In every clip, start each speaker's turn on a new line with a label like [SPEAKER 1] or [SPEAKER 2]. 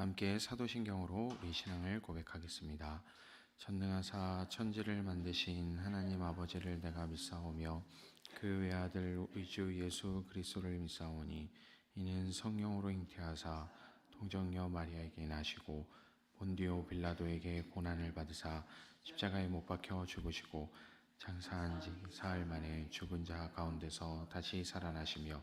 [SPEAKER 1] 함께 사도신경으로 우리 신앙을 고백하겠습니다. 전능하사 천지를 만드신 하나님 아버지를 내가 믿사오며 그 외아들 우주 예수 그리스도를 믿사오니 이는 성령으로 잉태하사 동정녀 마리아에게 나시고 본디오 빌라도에게 고난을 받으사 십자가에 못 박혀 죽으시고 장사한 지 사흘 만에 죽은 자 가운데서 다시 살아나시며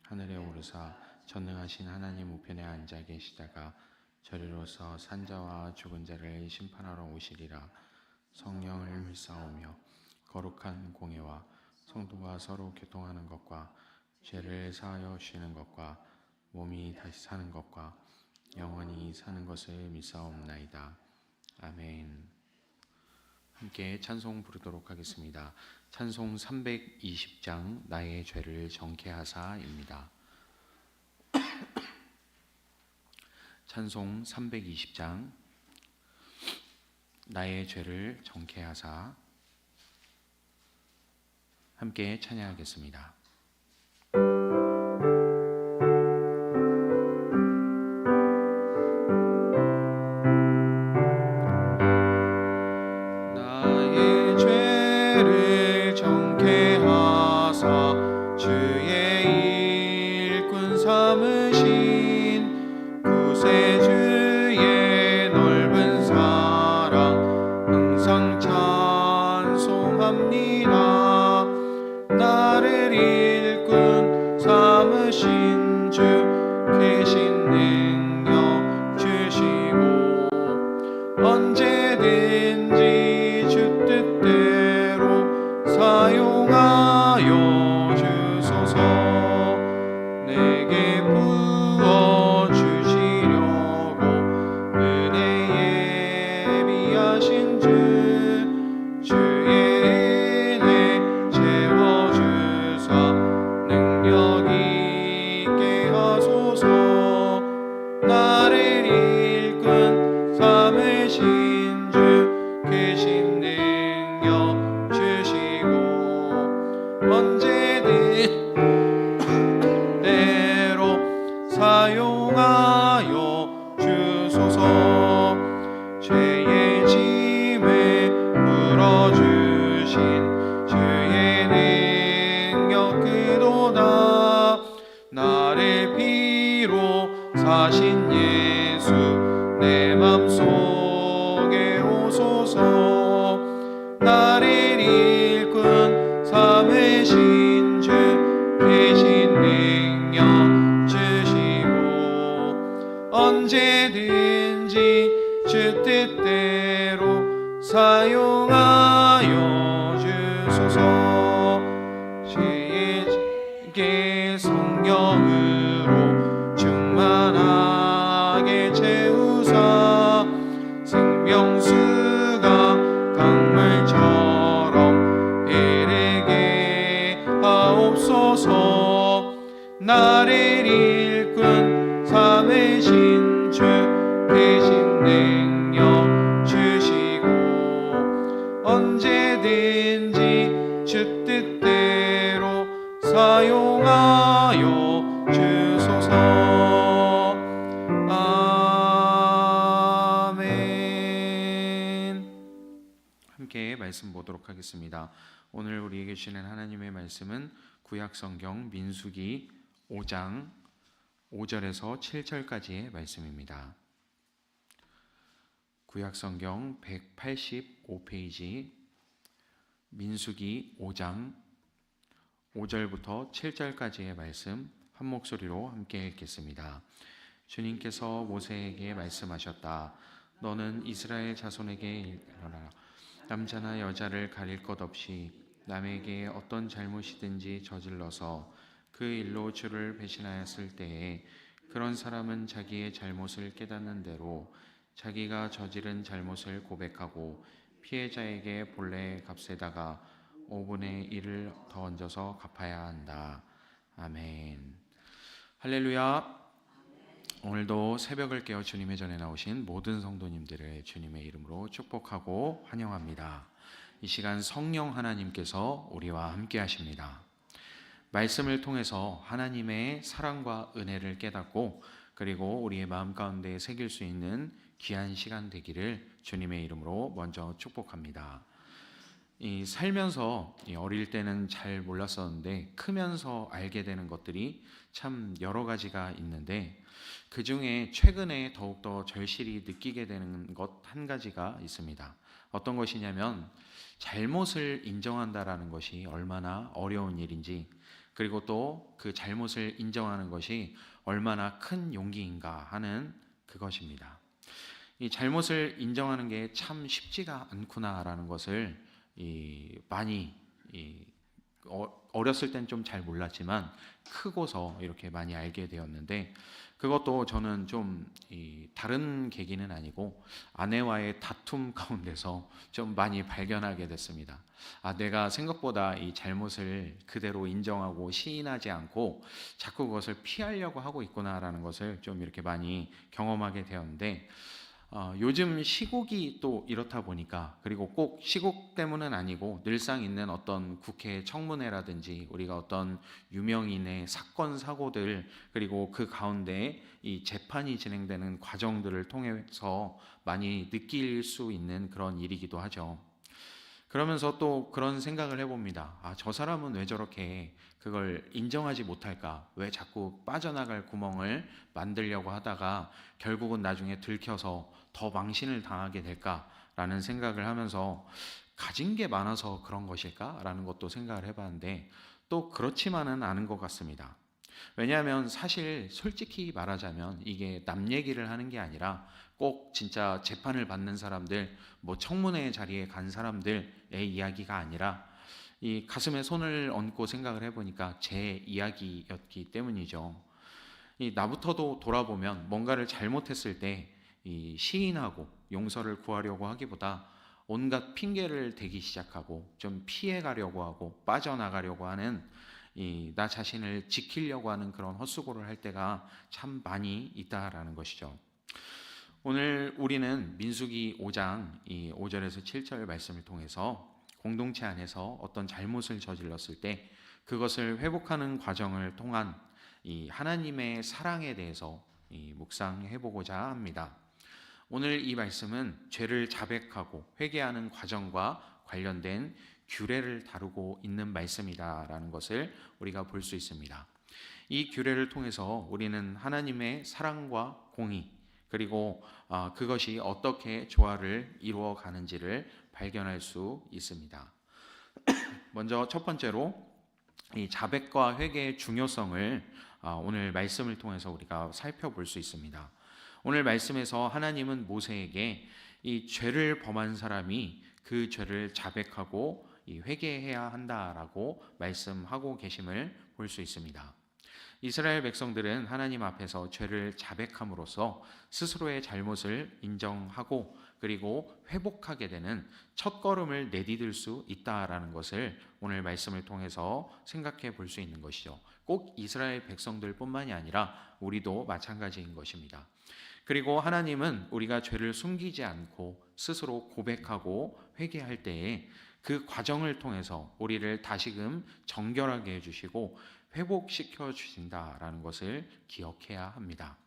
[SPEAKER 1] 하늘에 오르사 전능하신 하나님 우편에 앉아 계시다가 저리로서 산자와 죽은 자를 심판하러 오시리라. 성령을 믿사오며 거룩한 공예와 성도가 서로 교통하는 것과 죄를 사하여 주시는 것과 몸이 다시 사는 것과 영원히 사는 것을 믿사옵나이다. 아멘. 함께 찬송 부르도록 하겠습니다. 찬송 320장 나의 죄를 정케하사입니다. 찬송 320장 나의 죄를 정케하사 함께 찬양하겠습니다. 나의 죄를 정케하사 주의 일꾼 삼으신 구세주의 넓은 사랑 항상 찬송합니다. 나를 일꾼 삼으신 주 계신 능력 주시고 언제든지 주 뜻대로 사용하여 주소서. 내게 부어주시려고 은혜에 비하신 주의 은혜 채워주사 능력 있게 하소서. 나를 일꾼 삼으신 주 계신 능력 주시고 언제든 때로 사용하여 주소서. 죄의 짐을 풀어주신 주의 능력 그도다. 나를 피로 사신 예수 내 맘속에 오소서. 나를 일꾼 삼으신 주 계신 능력 주시고 언제든지 주 뜻대로 사용하여 주소서. 죄의 성령으로 충만하게 채우사 생명수가 강물처럼 흐르게 하옵소서. 나를 일꾼 삼으신 주 계신 능력 주시고 언제든지 주 뜻대로 사용하여 주소서. 아멘. 함께 말씀 보도록 하겠습니다. 오늘 우리에게 주시는 하나님의 말씀은 구약성경 민수기 5장 5절에서 7절까지의 말씀입니다. 구약성경 185페이지 민수기 5장 5절부터 7절까지의 말씀 한 목소리로 함께 읽겠습니다. 주님께서 모세에게 말씀하셨다. 너는 이스라엘 자손에게 일러라. 남자나 여자를 가릴 것 없이 남에게 어떤 잘못이든지 저질러서 그 일로 주를 배신하였을 때에 그런 사람은 자기의 잘못을 깨닫는 대로 자기가 저지른 잘못을 고백하고 피해자에게 본래의 값에다가 5분의 1을 더 얹어서 갚아야 한다. 아멘. 할렐루야. 오늘도 새벽을 깨어 주님의 전에 나오신 모든 성도님들을 주님의 이름으로 축복하고 환영합니다. 이 시간 성령 하나님께서 우리와 함께 하십니다. 말씀을 통해서 하나님의 사랑과 은혜를 깨닫고 그리고 우리의 마음 가운데 새길 수 있는 귀한 시간 되기를 주님의 이름으로 먼저 축복합니다. 이 살면서 어릴 때는 잘 몰랐었는데 크면서 알게 되는 것들이 참 여러 가지가 있는데, 그 중에 최근에 더욱더 절실히 느끼게 되는 것 한 가지가 있습니다. 어떤 것이냐면, 잘못을 인정한다라는 것이 얼마나 어려운 일인지, 그리고 또 그 잘못을 인정하는 것이 얼마나 큰 용기인가 하는 그것입니다. 이 잘못을 인정하는 게 참 쉽지가 않구나라는 것을 많이 어렸을 땐 좀 잘 몰랐지만 크고서 이렇게 많이 알게 되었는데, 그것도 저는 좀 다른 계기는 아니고 아내와의 다툼 가운데서 좀 많이 발견하게 됐습니다. 내가 생각보다 이 잘못을 그대로 인정하고 시인하지 않고 자꾸 그것을 피하려고 하고 있구나라는 것을 좀 이렇게 많이 경험하게 되었는데, 요즘 시국이 또 이렇다 보니까, 그리고 꼭 시국 때문은 아니고 늘상 있는 어떤 국회 청문회라든지 우리가 어떤 유명인의 사건 사고들, 그리고 그 가운데 이 재판이 진행되는 과정들을 통해서 많이 느낄 수 있는 그런 일이기도 하죠. 그러면서 또 그런 생각을 해봅니다. 저 사람은 왜 저렇게 그걸 인정하지 못할까? 왜 자꾸 빠져나갈 구멍을 만들려고 하다가 결국은 나중에 들켜서 더 망신을 당하게 될까라는 생각을 하면서, 가진 게 많아서 그런 것일까? 라는 것도 생각을 해봤는데, 또 그렇지만은 않은 것 같습니다. 왜냐하면 사실 솔직히 말하자면 이게 남 얘기를 하는 게 아니라 꼭 진짜 재판을 받는 사람들, 뭐 청문회 자리에 간 사람들의 이야기가 아니라 이 가슴에 손을 얹고 생각을 해보니까 제 이야기였기 때문이죠. 이 나부터도 돌아보면 뭔가를 잘못했을 때 이 시인하고 용서를 구하려고 하기보다 온갖 핑계를 대기 시작하고 좀 피해가려고 하고 빠져나가려고 하는, 나 자신을 지키려고 하는 그런 헛수고를 할 때가 참 많이 있다라는 것이죠. 오늘 우리는 민수기 5장 5절에서 7절 말씀을 통해서 공동체 안에서 어떤 잘못을 저질렀을 때 그것을 회복하는 과정을 통한 이 하나님의 사랑에 대해서 묵상해 보고자 합니다. 오늘 이 말씀은 죄를 자백하고 회개하는 과정과 관련된 규례를 다루고 있는 말씀이다라는 것을 우리가 볼 수 있습니다. 이 규례를 통해서 우리는 하나님의 사랑과 공의, 그리고 그것이 어떻게 조화를 이루어 가는지를 발견할 수 있습니다. 먼저 첫 번째로 이 자백과 회개의 중요성을 오늘 말씀을 통해서 우리가 살펴볼 수 있습니다. 오늘 말씀에서 하나님은 모세에게 이 죄를 범한 사람이 그 죄를 자백하고 회개해야 한다라고 말씀하고 계심을 볼 수 있습니다. 이스라엘 백성들은 하나님 앞에서 죄를 자백함으로써 스스로의 잘못을 인정하고 그리고 회복하게 되는 첫걸음을 내디딜 수 있다라는 것을 오늘 말씀을 통해서 생각해 볼 수 있는 것이죠. 꼭 이스라엘 백성들뿐만이 아니라 우리도 마찬가지인 것입니다. 그리고 하나님은 우리가 죄를 숨기지 않고 스스로 고백하고 회개할 때에 그 과정을 통해서 우리를 다시금 정결하게 해주시고 회복시켜 주신다라는 것을 기억해야 합니다.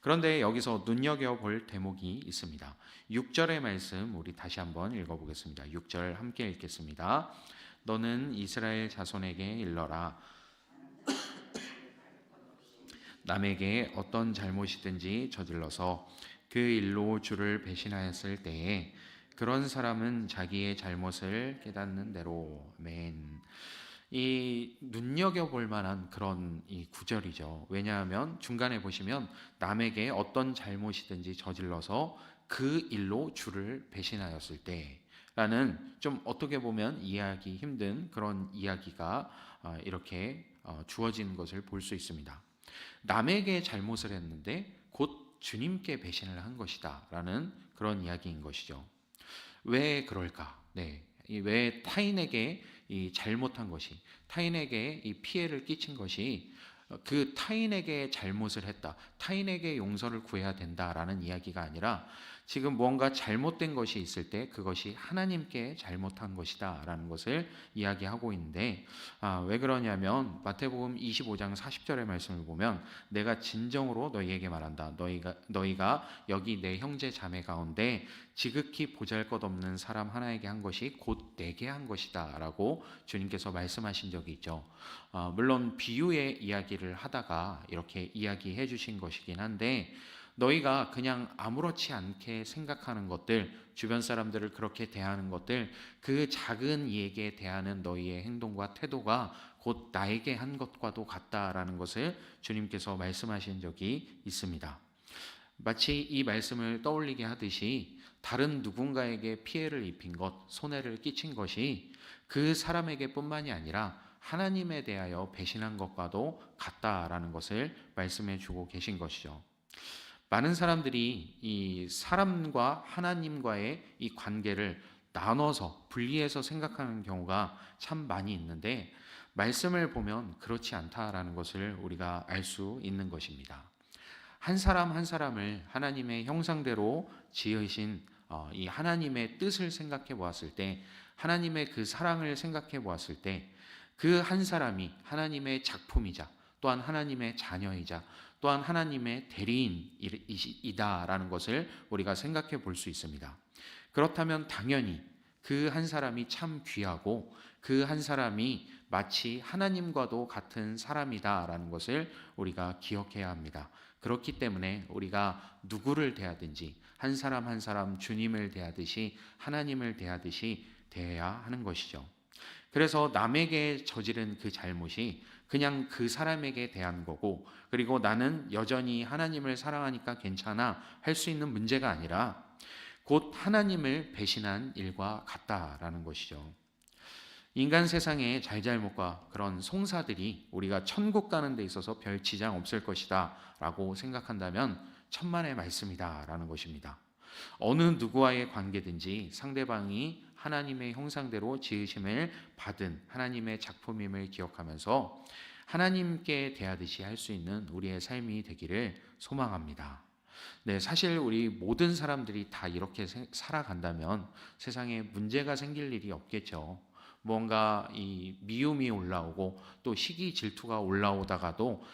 [SPEAKER 1] 그런데 여기서 눈여겨볼 대목이 있습니다. 6절의 말씀 우리 다시 한번 읽어보겠습니다. 6절 함께 읽겠습니다. 너는 이스라엘 자손에게 일러라. 남에게 어떤 잘못이든지 저질러서 그 일로 주를 배신하였을 때에 그런 사람은 자기의 잘못을 깨닫는 대로. 아멘. 이 눈여겨볼 만한 그런 이 구절이죠. 왜냐하면 중간에 보시면 남에게 어떤 잘못이든지 저질러서 그 일로 주를 배신하였을 때라는, 좀 어떻게 보면 이해하기 힘든 그런 이야기가 이렇게 주어진 것을 볼 수 있습니다. 남에게 잘못을 했는데 곧 주님께 배신을 한 것이다 라는 그런 이야기인 것이죠. 왜 그럴까? 왜 타인에게 이 잘못한 것이, 타인에게 이 피해를 끼친 것이 그 타인에게 잘못을 했다, 타인에게 용서를 구해야 된다라는 이야기가 아니라 지금 뭔가 잘못된 것이 있을 때 그것이 하나님께 잘못한 것이다라는 것을 이야기하고 있는데, 왜 그러냐면 마태복음 25장 40절의 말씀을 보면 내가 진정으로 너희에게 말한다. 너희가 여기 내 형제 자매 가운데 지극히 보잘것없는 사람 하나에게 한 것이 곧 내게 한 것이다 라고 주님께서 말씀하신 적이 있죠. 물론 비유의 이야기를 하다가 이렇게 이야기해 주신 것이긴 한데, 너희가 그냥 아무렇지 않게 생각하는 것들, 주변 사람들을 그렇게 대하는 것들, 그 작은 이에게 대하는 너희의 행동과 태도가 곧 나에게 한 것과도 같다라는 것을 주님께서 말씀하신 적이 있습니다. 마치 이 말씀을 떠올리게 하듯이 다른 누군가에게 피해를 입힌 것, 손해를 끼친 것이 그 사람에게 뿐만이 아니라 하나님에 대하여 배신한 것과도 같다라는 것을 말씀해 주고 계신 것이죠. 많은 사람들이 이 사람과 하나님과의 이 관계를 나눠서 분리해서 생각하는 경우가 참 많이 있는데, 말씀을 보면 그렇지 않다라는 것을 우리가 알 수 있는 것입니다. 한 사람 한 사람을 하나님의 형상대로 지으신 이 하나님의 뜻을 생각해 보았을 때, 하나님의 그 사랑을 생각해 보았을 때, 그 한 사람이 하나님의 작품이자 또한 하나님의 자녀이자 또한 하나님의 대리인이다라는 것을 우리가 생각해 볼 수 있습니다. 그렇다면 당연히 그 한 사람이 참 귀하고 그 한 사람이 마치 하나님과도 같은 사람이다라는 것을 우리가 기억해야 합니다. 그렇기 때문에 우리가 누구를 대하든지 한 사람 한 사람 주님을 대하듯이 하나님을 대하듯이 대해야 하는 것이죠. 그래서 남에게 저지른 그 잘못이 그냥 그 사람에게 대한 거고, 그리고 나는 여전히 하나님을 사랑하니까 괜찮아 할 수 있는 문제가 아니라 곧 하나님을 배신한 일과 같다라는 것이죠. 인간 세상의 잘잘못과 그런 송사들이 우리가 천국 가는 데 있어서 별 지장 없을 것이다 라고 생각한다면 천만의 말씀이다 라는 것입니다. 어느 누구와의 관계든지 상대방이 하나님의 형상대로 지으심을 받은 하나님의 작품임을 기억하면서 하나님께 대하듯이 할 수 있는 우리의 삶이 되기를 소망합니다. 네, 사실 우리 모든 사람들이 다 이렇게 살아간다면 세상에 문제가 생길 일이 없겠죠. 뭔가 이 미움이 올라오고 또 시기 질투가 올라오다가도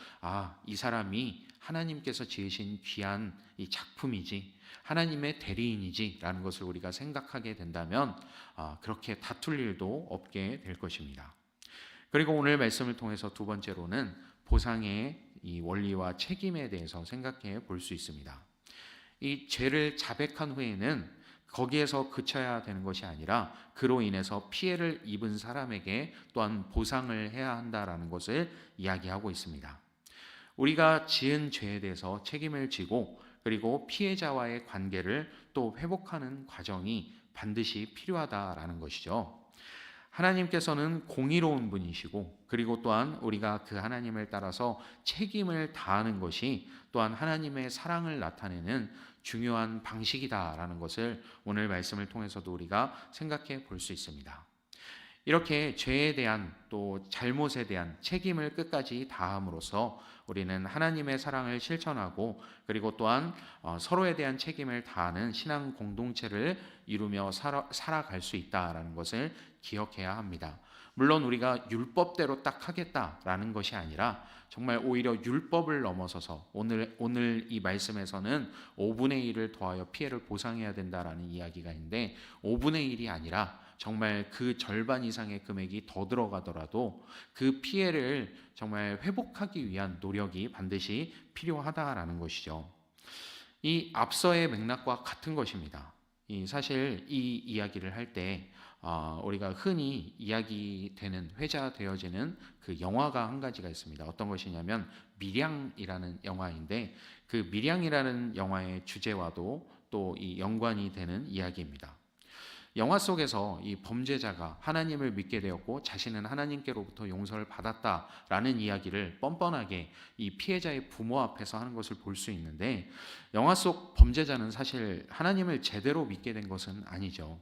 [SPEAKER 1] 이 사람이 하나님께서 지으신 귀한 이 작품이지, 하나님의 대리인이지 라는 것을 우리가 생각하게 된다면 그렇게 다툴 일도 없게 될 것입니다. 그리고 오늘 말씀을 통해서 두 번째로는 보상의 이 원리와 책임에 대해서 생각해 볼 수 있습니다. 이 죄를 자백한 후에는 거기에서 그쳐야 되는 것이 아니라 그로 인해서 피해를 입은 사람에게 또한 보상을 해야 한다라는 것을 이야기하고 있습니다. 우리가 지은 죄에 대해서 책임을 지고 그리고 피해자와의 관계를 또 회복하는 과정이 반드시 필요하다라는 것이죠. 하나님께서는 공의로운 분이시고, 그리고 또한 우리가 그 하나님을 따라서 책임을 다하는 것이 또한 하나님의 사랑을 나타내는 중요한 방식이다라는 것을 오늘 말씀을 통해서도 우리가 생각해 볼 수 있습니다. 이렇게 죄에 대한 또 잘못에 대한 책임을 끝까지 다함으로써 우리는 하나님의 사랑을 실천하고, 그리고 또한 서로에 대한 책임을 다하는 신앙 공동체를 이루며 살아갈 수 있다라는 것을 기억해야 합니다. 물론 우리가 율법대로 딱 하겠다라는 것이 아니라 정말 오히려 율법을 넘어서서 오늘 이 말씀에서는 5분의 1을 더하여 피해를 보상해야 된다라는 이야기가 있는데, 5분의 1이 아니라 정말 그 절반 이상의 금액이 더 들어가더라도 그 피해를 정말 회복하기 위한 노력이 반드시 필요하다라는 것이죠. 이 앞서의 맥락과 같은 것입니다. 사실 이 이야기를 할 때 우리가 흔히 이야기되는 회자되어지는 그 영화가 한 가지가 있습니다. 어떤 것이냐면 밀양이라는 영화인데, 그 밀양이라는 영화의 주제와도 또 이 연관이 되는 이야기입니다. 영화 속에서 이 범죄자가 하나님을 믿게 되었고 자신은 하나님께로부터 용서를 받았다라는 이야기를 뻔뻔하게 이 피해자의 부모 앞에서 하는 것을 볼 수 있는데, 영화 속 범죄자는 사실 하나님을 제대로 믿게 된 것은 아니죠.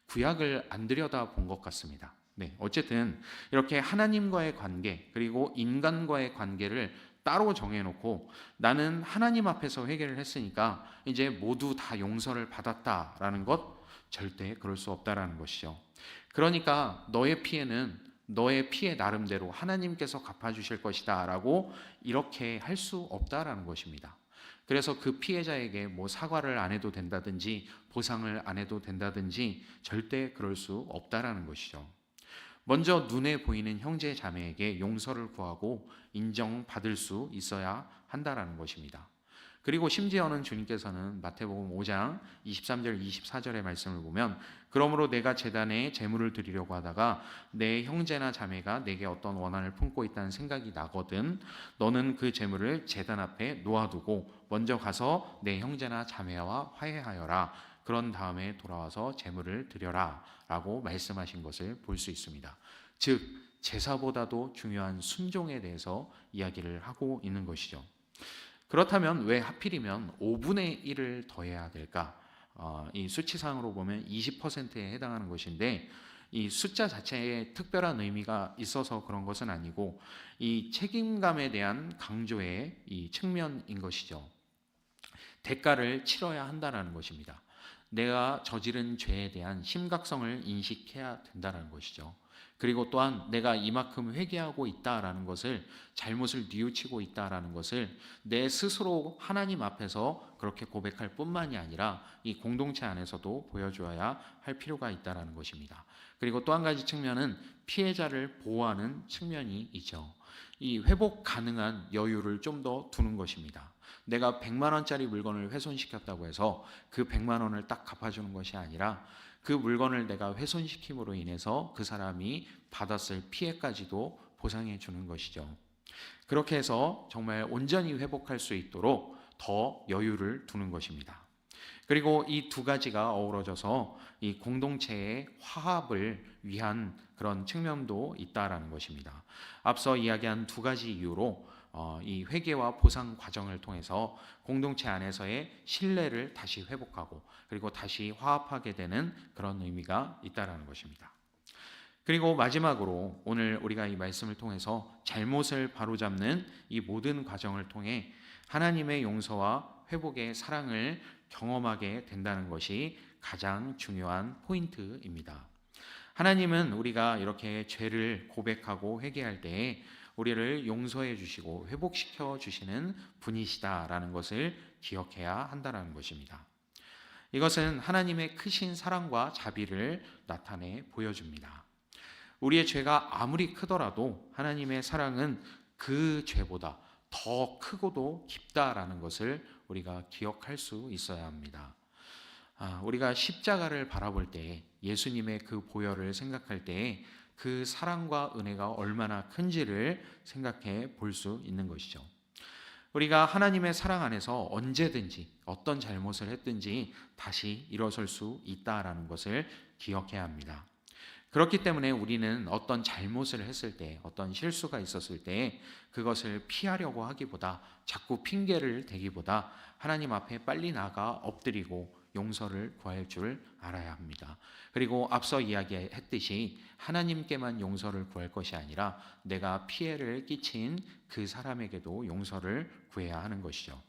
[SPEAKER 1] 구약을 안 들여다 본 것 같습니다. 네, 어쨌든 이렇게 하나님과의 관계 그리고 인간과의 관계를 따로 정해놓고 나는 하나님 앞에서 회개를 했으니까 이제 모두 다 용서를 받았다라는 것, 절대 그럴 수 없다라는 것이죠. 그러니까 너의 피해는 너의 피해 나름대로 하나님께서 갚아주실 것이다라고 이렇게 할 수 없다라는 것입니다. 그래서 그 피해자에게 뭐 사과를 안 해도 된다든지 보상을 안 해도 된다든지 절대 그럴 수 없다라는 것이죠. 먼저 눈에 보이는 형제 자매에게 용서를 구하고 인정받을 수 있어야 한다라는 것입니다. 그리고 심지어는 주님께서는 마태복음 5장 23절 24절의 말씀을 보면 그러므로 내가 제단에 제물을 드리려고 하다가 내 형제나 자매가 내게 어떤 원한을 품고 있다는 생각이 나거든 너는 그 제물을 제단 앞에 놓아두고 먼저 가서 내 형제나 자매와 화해하여라. 그런 다음에 돌아와서 제물을 드려라 라고 말씀하신 것을 볼 수 있습니다. 즉 제사보다도 중요한 순종에 대해서 이야기를 하고 있는 것이죠. 그렇다면 왜 하필이면 5분의 1을 더해야 될까? 이 수치상으로 보면 20%에 해당하는 것인데 이 숫자 자체에 특별한 의미가 있어서 그런 것은 아니고 이 책임감에 대한 강조의 이 측면인 것이죠. 대가를 치러야 한다는 것입니다. 내가 저지른 죄에 대한 심각성을 인식해야 된다는 것이죠. 그리고 또한 내가 이만큼 회개하고 있다라는 것을, 잘못을 뉘우치고 있다라는 것을 내 스스로 하나님 앞에서 그렇게 고백할 뿐만이 아니라 이 공동체 안에서도 보여줘야 할 필요가 있다라는 것입니다. 그리고 또 한 가지 측면은 피해자를 보호하는 측면이 있죠. 이 회복 가능한 여유를 좀 더 두는 것입니다. 내가 100만 원짜리 물건을 훼손시켰다고 해서 그 100만 원을 딱 갚아주는 것이 아니라 그 물건을 내가 훼손시킴으로 인해서 그 사람이 받았을 피해까지도 보상해 주는 것이죠. 그렇게 해서 정말 온전히 회복할 수 있도록 더 여유를 두는 것입니다. 그리고 이 두 가지가 어우러져서 이 공동체의 화합을 위한 그런 측면도 있다라는 것입니다. 앞서 이야기한 두 가지 이유로 이 회개와 보상 과정을 통해서 공동체 안에서의 신뢰를 다시 회복하고 그리고 다시 화합하게 되는 그런 의미가 있다라는 것입니다. 그리고 마지막으로 오늘 우리가 이 말씀을 통해서 잘못을 바로잡는 이 모든 과정을 통해 하나님의 용서와 회복의 사랑을 경험하게 된다는 것이 가장 중요한 포인트입니다. 하나님은 우리가 이렇게 죄를 고백하고 회개할 때에 우리를 용서해 주시고 회복시켜 주시는 분이시다라는 것을 기억해야 한다는 것입니다. 이것은 하나님의 크신 사랑과 자비를 나타내 보여줍니다. 우리의 죄가 아무리 크더라도 하나님의 사랑은 그 죄보다 더 크고도 깊다라는 것을 우리가 기억할 수 있어야 합니다. 우리가 십자가를 바라볼 때 예수님의 그 보혈을 생각할 때 그 사랑과 은혜가 얼마나 큰지를 생각해 볼 수 있는 것이죠. 우리가 하나님의 사랑 안에서 언제든지 어떤 잘못을 했든지 다시 일어설 수 있다라는 것을 기억해야 합니다. 그렇기 때문에 우리는 어떤 잘못을 했을 때, 어떤 실수가 있었을 때 그것을 피하려고 하기보다 자꾸 핑계를 대기보다 하나님 앞에 빨리 나가 엎드리고 용서를 구할 줄 알아야 합니다. 그리고 앞서 이야기했듯이 하나님께만 용서를 구할 것이 아니라 내가 피해를 끼친 그 사람에게도 용서를 구해야 하는 것이죠.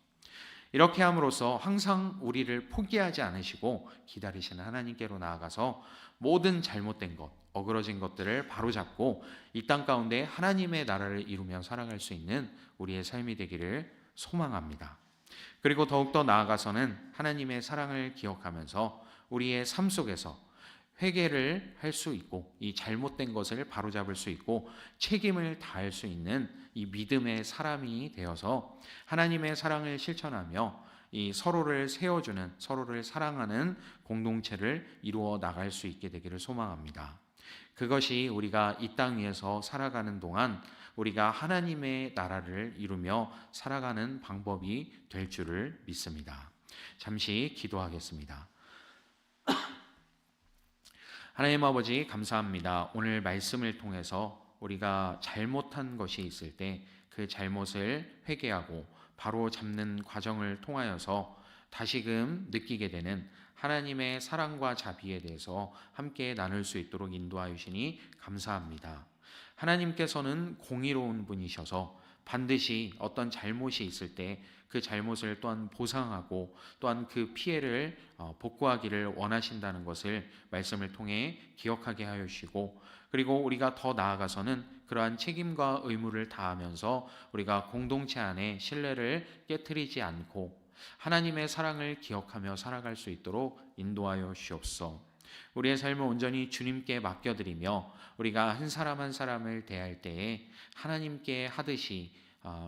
[SPEAKER 1] 이렇게 함으로써 항상 우리를 포기하지 않으시고 기다리시는 하나님께로 나아가서 모든 잘못된 것, 어그러진 것들을 바로잡고 이 땅 가운데 하나님의 나라를 이루며 살아갈 수 있는 우리의 삶이 되기를 소망합니다. 그리고 더욱더 나아가서는 하나님의 사랑을 기억하면서 우리의 삶 속에서 회개를 할 수 있고 이 잘못된 것을 바로잡을 수 있고 책임을 다할 수 있는 이 믿음의 사람이 되어서 하나님의 사랑을 실천하며 이 서로를 세워주는, 서로를 사랑하는 공동체를 이루어 나갈 수 있게 되기를 소망합니다. 그것이 우리가 이 땅 위에서 살아가는 동안 우리가 하나님의 나라를 이루며 살아가는 방법이 될 줄을 믿습니다. 잠시 기도하겠습니다. 하나님 아버지 감사합니다. 오늘 말씀을 통해서 우리가 잘못한 것이 있을 때 그 잘못을 회개하고 바로 잡는 과정을 통하여서 다시금 느끼게 되는 하나님의 사랑과 자비에 대해서 함께 나눌 수 있도록 인도하여 주시니 감사합니다. 하나님께서는 공의로운 분이셔서 반드시 어떤 잘못이 있을 때 그 잘못을 또한 보상하고 또한 그 피해를 복구하기를 원하신다는 것을 말씀을 통해 기억하게 하여 주시고, 그리고 우리가 더 나아가서는 그러한 책임과 의무를 다하면서 우리가 공동체 안에 신뢰를 깨트리지 않고 하나님의 사랑을 기억하며 살아갈 수 있도록 인도하여 주옵소서. 우리의 삶을 온전히 주님께 맡겨드리며 우리가 한 사람 한 사람을 대할 때에 하나님께 하듯이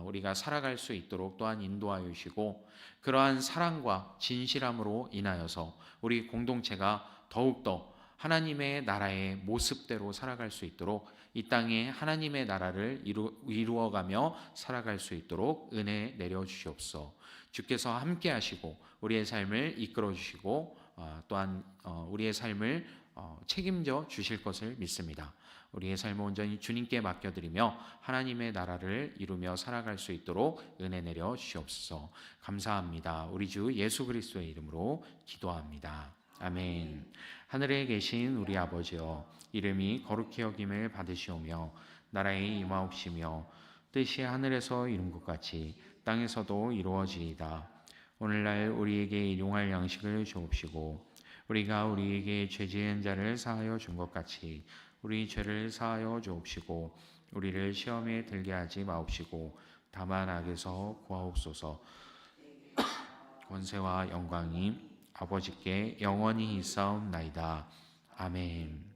[SPEAKER 1] 우리가 살아갈 수 있도록 또한 인도하여 주시고, 그러한 사랑과 진실함으로 인하여서 우리 공동체가 더욱더 하나님의 나라의 모습대로 살아갈 수 있도록 이 땅에 하나님의 나라를 이루어가며 살아갈 수 있도록 은혜 내려주시옵소서. 주께서 함께 하시고 우리의 삶을 이끌어 주시고 또한 우리의 삶을 책임져 주실 것을 믿습니다. 우리의 삶을 온전히 주님께 맡겨드리며 하나님의 나라를 이루며 살아갈 수 있도록 은혜 내려 주시옵소서. 감사합니다. 우리 주 예수 그리스도의 이름으로 기도합니다. 아멘. 하늘에 계신 우리 아버지여, 이름이 거룩히 여김을 받으시오며 나라의 임하옵시며 뜻이 하늘에서 이룬 것 같이 땅에서도 이루어지이다. 오늘날 우리에게 일용할 양식을 주옵시고 우리가 우리에게 죄 지은 자를 사하여 준 것 같이 우리 죄를 사하여 주옵시고 우리를 시험에 들게 하지 마옵시고 다만 악에서 구하옵소서. 권세와 영광이 아버지께 영원히 있사옵나이다. 아멘.